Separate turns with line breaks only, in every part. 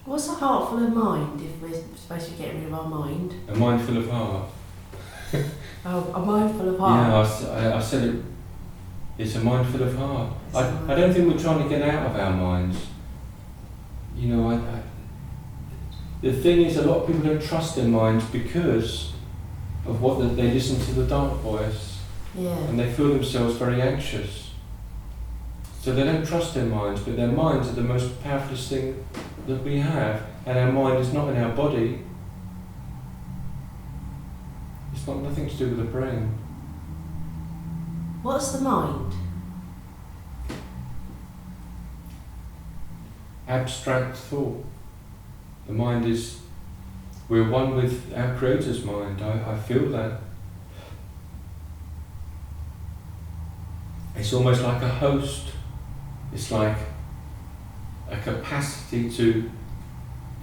What's a heart full of mind if we're supposed to be getting rid of our mind?
A mind full of heart.
Oh, a mind full of heart?
Yeah, I said it. It's a mind full of heart. I don't think we're trying to get out of our minds. You know, the thing is, a lot of people don't trust their minds because of what they listen to the dark voice.
Yeah.
And they feel themselves very anxious. So they don't trust their minds, but their minds are the most powerful thing that we have. And our mind is not in our body. It's got nothing to do with the brain.
What's the mind?
Abstract thought. The mind is, we're one with our Creator's mind. I feel that. It's almost like a host. It's like a capacity to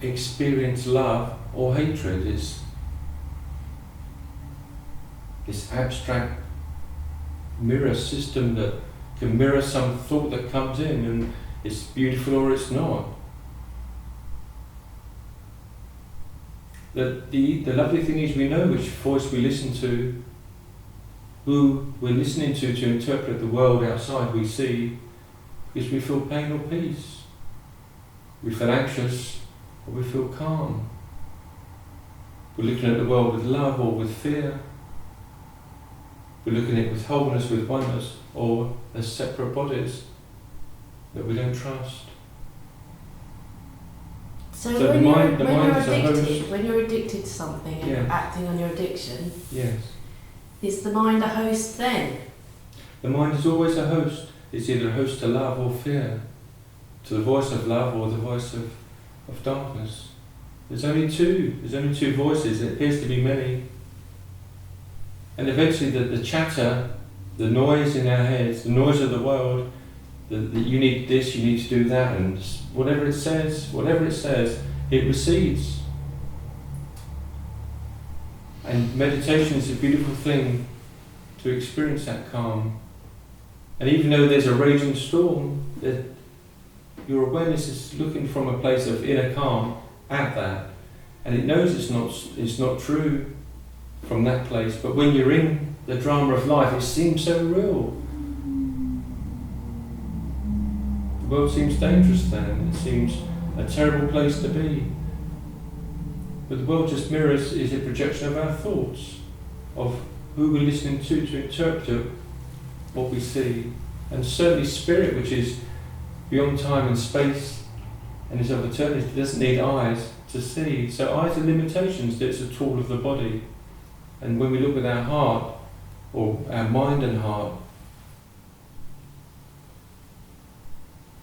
experience love or hatred. It's this abstract mirror system that can mirror some thought that comes in, and it's beautiful or it's not. The lovely thing is we know which voice we listen to, who we're listening to interpret the world outside we see, because we feel pain or peace. We feel anxious or we feel calm. We're looking at the world with love or with fear. We're looking at it with wholeness, with oneness, or as separate bodies that we don't trust.
So
the mind is a host.
When you're addicted to something and you're acting on your addiction,
yes,
is the mind a host then?
The mind is always a host. It's either a host to love or fear, to the voice of love or the voice of darkness. There's only two voices. It appears to be many. And eventually the chatter, the noise in our heads, the noise of the world, that you need this, you need to do that, and whatever it says, it recedes. And meditation is a beautiful thing to experience that calm. And even though there's a raging storm, that your awareness is looking from a place of inner calm at that, and it knows it's not true from that place. But when you're in the drama of life, it seems so real. The world seems dangerous then. It seems a terrible place to be. But the world just mirrors, is a projection of our thoughts, of who we're listening to interpret what we see. And certainly spirit, which is beyond time and space and is of eternity, doesn't need eyes to see. So eyes are limitations. It's a tool of the body. And when we look with our heart, or our mind and heart,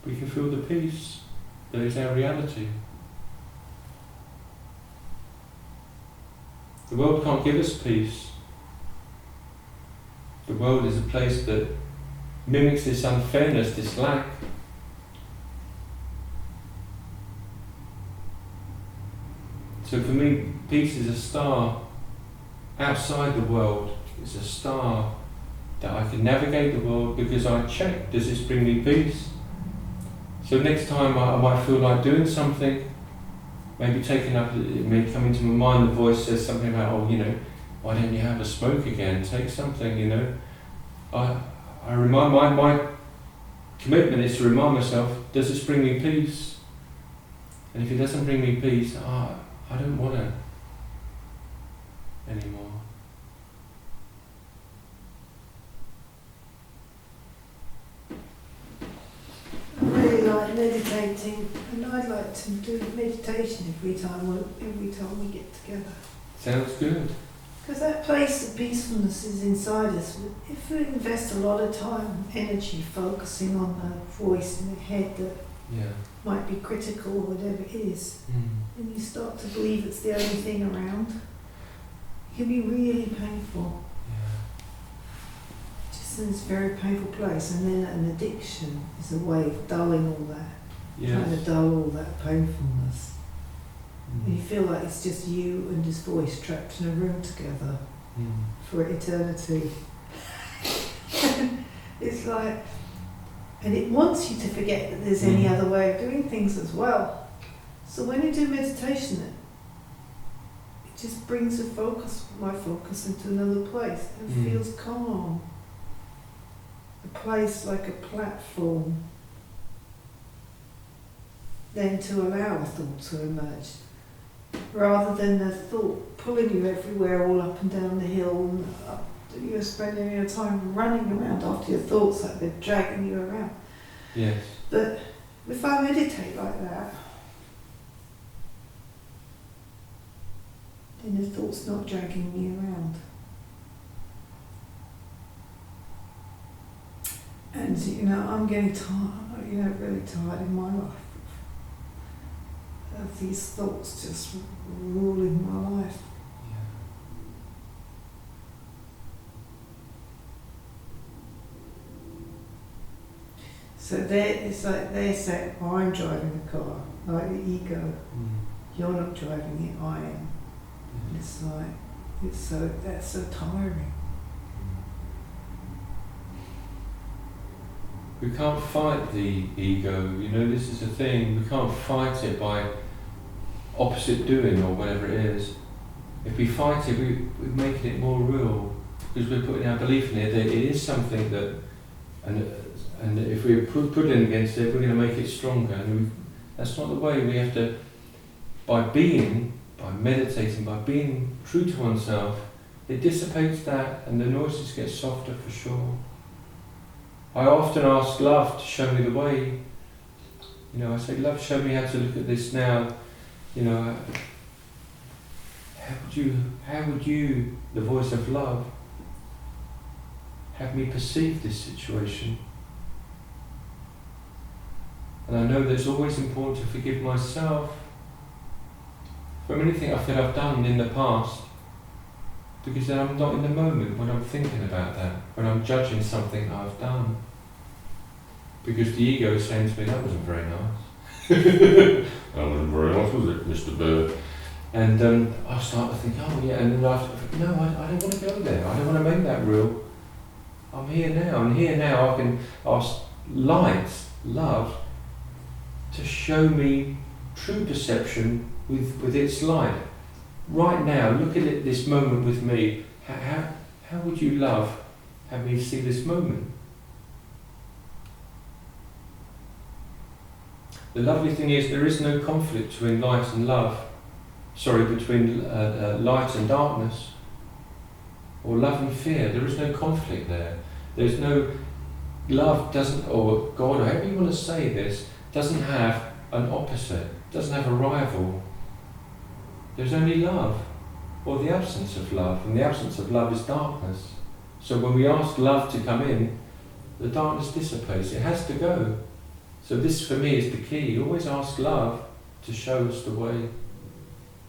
we can feel the peace that is our reality. The world can't give us peace. The world is a place that mimics this unfairness, this lack. So for me, peace is a star outside the world. It's a star that I can navigate the world because I check, does this bring me peace? So next time I might feel like doing something, maybe it may come into my mind, the voice says something about, why don't you have a smoke again? Take something, I remind my commitment is to remind myself, does this bring me peace? And if it doesn't bring me peace, I don't want it anymore.
I really like meditating, and I'd like to do meditation every time we get together.
Sounds good.
Because that place of peacefulness is inside us. If we invest a lot of time, energy, focusing on the voice in the head that might be critical or whatever it is, and you start to believe it's the only thing around, it can be really painful. Just in this very painful place. And then an addiction is a way of dulling all that, trying to dull all that painfulness. And you feel like it's just you and this voice trapped in a room together for eternity. It's like, and it wants you to forget that there's any other way of doing things as well. So when you do meditation, it just brings my focus into another place and feels calm. A place like a platform. Then to allow a thought to emerge. Rather than the thought pulling you everywhere, all up and down the hill, and you're spending your time running around after your thoughts like they're dragging you around.
Yes.
But if I meditate like that, then the thought's not dragging me around. And I'm getting tired, really tired in my life of these thoughts just ruling my life. So it's like they say, I'm driving the car, like the ego. You're not driving it, I am. It's like, that's so tiring.
We can't fight the ego, this is the thing, we can't fight it by opposite doing or whatever it is. If we fight it, we're making it more real, because we're putting our belief in it that it is something that, and if we put in against it, we're going to make it stronger. And that's not the way. We have to, by meditating, by being true to oneself, it dissipates that and the noises get softer for sure. I often ask love to show me the way. I say, love, show me how to look at this now. How would you, the voice of love, have me perceive this situation? And I know that it's always important to forgive myself from anything I feel I've done in the past, because then I'm not in the moment when I'm thinking about that, when I'm judging something I've done. Because the ego is saying to me, that wasn't very nice. That wasn't very nice, was it, Mr. Bird? And I start to think, oh yeah, and then I don't want to go there, I don't want to make that real. I'm here now, and here now I can ask light, love, to show me true perception with its light. Right now, look at it, this moment with me. How would you, love, have me see this moment? The lovely thing is there is no conflict between light and love. Between light and darkness, or love and fear. There is no conflict there. There's no, love doesn't, or God, or however you want to say this, doesn't have an opposite, doesn't have a rival. There's only love, or the absence of love, and the absence of love is darkness. So when we ask love to come in, the darkness dissipates, it has to go. So this for me is the key, always ask love to show us the way.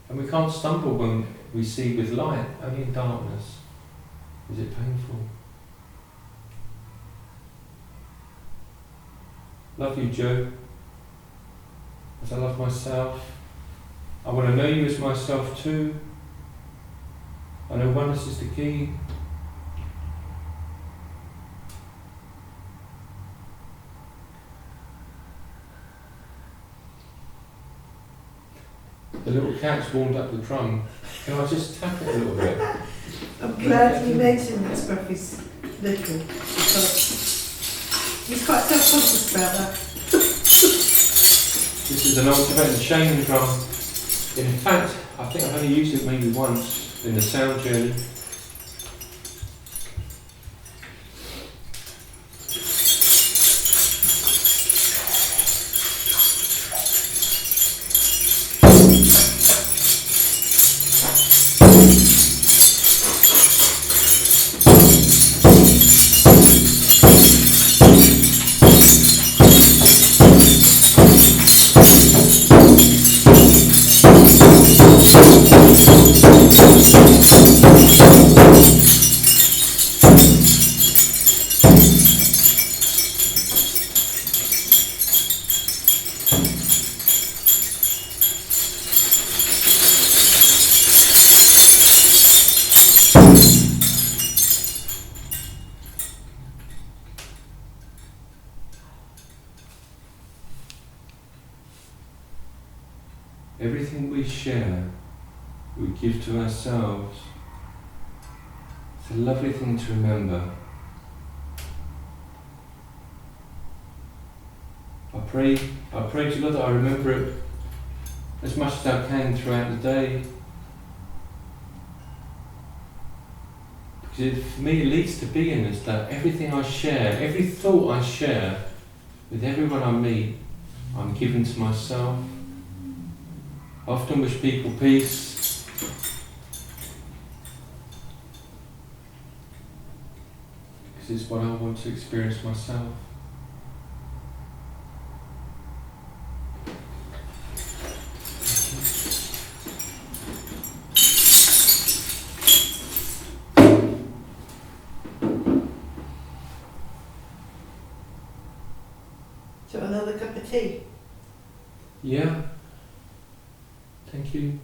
And we can't stumble when we see with light, only in darkness. Is it painful? Love you, Joe, as I love myself. I want to know you as myself too. I know oneness is the key. The little cat's warmed up the drum. Can I just tap it a little bit?
I'm glad you mentioned that Scruffy's little, because he's quite self-conscious about that.
This is an old Tibetan chain drum. In fact, I think I've only used it maybe once in the sound journey. everything we share, we give to ourselves. It's a lovely thing to remember. I pray to God that I remember it as much as I can throughout the day. Because for me it leads to beingness, that everything I share, every thought I share with everyone I meet, I'm giving to myself. I often wish people peace. Because it's what I want to experience myself.
So another cup of tea.
Yeah. Thank you.